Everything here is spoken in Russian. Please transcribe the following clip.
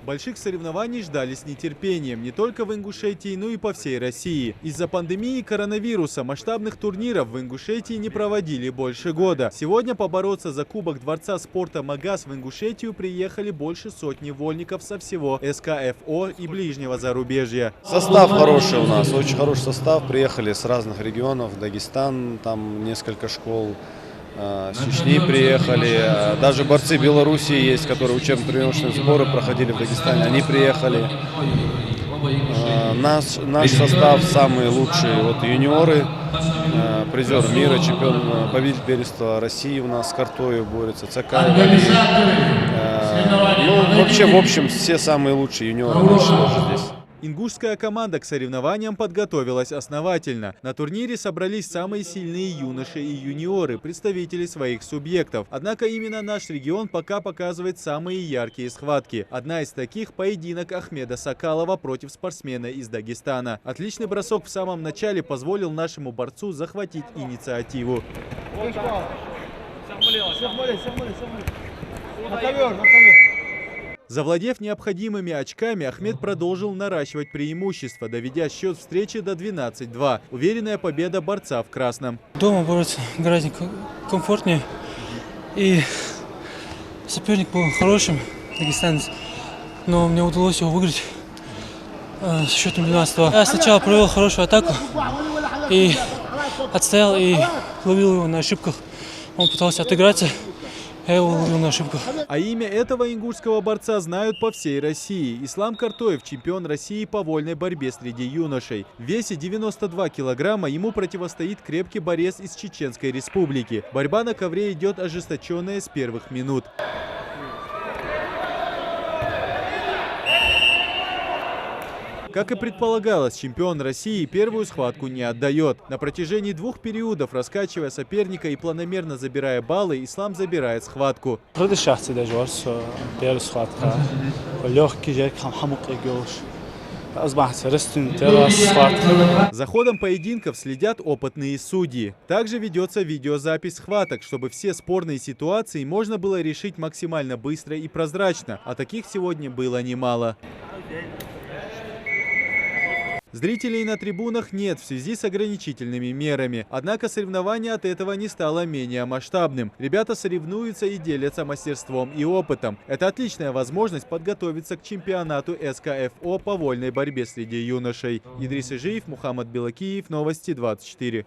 Больших соревнований ждали с нетерпением не только в Ингушетии, но и по всей России. Из-за пандемии коронавируса масштабных турниров в Ингушетии не проводили больше года. Сегодня побороться за Кубок Дворца спорта «Магаз» в Ингушетию приехали больше сотни вольников со всего СКФО и ближнего зарубежья. Состав хороший у нас, очень хороший состав. Приехали с разных регионов, Дагестан, там несколько школ. С Чечни приехали, даже борцы Белоруссии есть, которые учебно-тренировочные сборы проходили в Дагестане, они приехали. Наш состав самый лучший, вот юниоры, призер мира, чемпион, победитель первенства России у нас с Картою борется, Цакаева. Ну, вообще, в общем, все самые лучшие юниоры наши тоже здесь. Ингушская команда к соревнованиям подготовилась основательно. На турнире собрались самые сильные юноши и юниоры, представители своих субъектов. Однако именно наш регион пока показывает самые яркие схватки. Одна из таких – поединок Ахмеда Сакалова против спортсмена из Дагестана. Отличный бросок в самом начале позволил нашему борцу захватить инициативу. Завладев необходимыми очками, Ахмед продолжил наращивать преимущество, доведя счет встречи до 12-2. Уверенная победа борца в красном. Дома бороться гораздо комфортнее. И соперник был хорошим, дагестанец. Но мне удалось его выиграть с счетом 12-2. Я сначала провел хорошую атаку и отстоял и ловил его на ошибках. Он пытался отыграться. Я его ловил на ошибках. А имя этого ингушского борца знают по всей России. Ислам Картоев – чемпион России по вольной борьбе среди юношей. В весе 92 килограмма ему противостоит крепкий борец из Чеченской Республики. Борьба на ковре идет ожесточенная с первых минут. Как и предполагалось, чемпион России первую схватку не отдает. На протяжении двух периодов, раскачивая соперника и планомерно забирая баллы, Ислам забирает схватку. За ходом поединков следят опытные судьи. Также ведется видеозапись схваток, чтобы все спорные ситуации можно было решить максимально быстро и прозрачно. А таких сегодня было немало. Зрителей на трибунах нет в связи с ограничительными мерами. Однако соревнование от этого не стало менее масштабным. Ребята соревнуются и делятся мастерством и опытом. Это отличная возможность подготовиться к чемпионату СКФО по вольной борьбе среди юношей. Идрис Ижиев, Мухаммад Белакиев, Новости 24.